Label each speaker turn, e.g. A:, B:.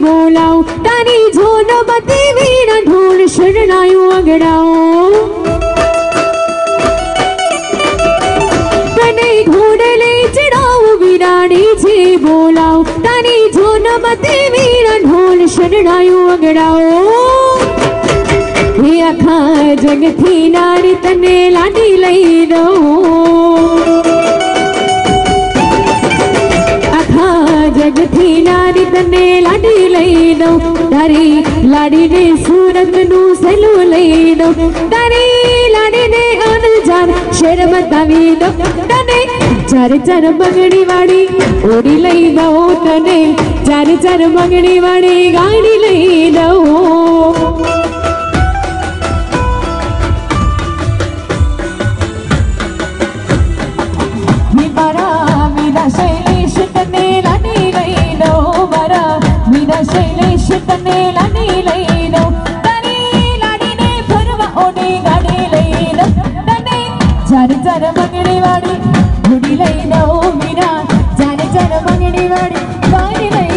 A: बोलाओ तारी झोन मती वीणा ढोल शरणायो अगड़ाओ तने घोड़े ले चढ़ाओ वीरानी जी बोलाओ तारी झोन मती वीणा ढोल शरणायो अगड़ाओ अखा जग थी नारी तने लाडी लई दो अखा जग थी नारी तने लाडी लई दो तारी लाडी ने सूरत नु सेलू लई दो तारी लाडी ने अनजान शेर बतावी दो तने चार चार मंगड़ी वाड़ी ओडी लई दो तने चार चार मंगड़ी वाड़ी गाड़ी लई दो शैलेश तने लाडी लई दो तारी लाडी ने फरवा ओडी गाड़ी लई दो तने चार चार मंगड़ी वाड़ी घोड़ी लई दो मीरा चार चार मंगड़ी वाड़ी गाड़ी लई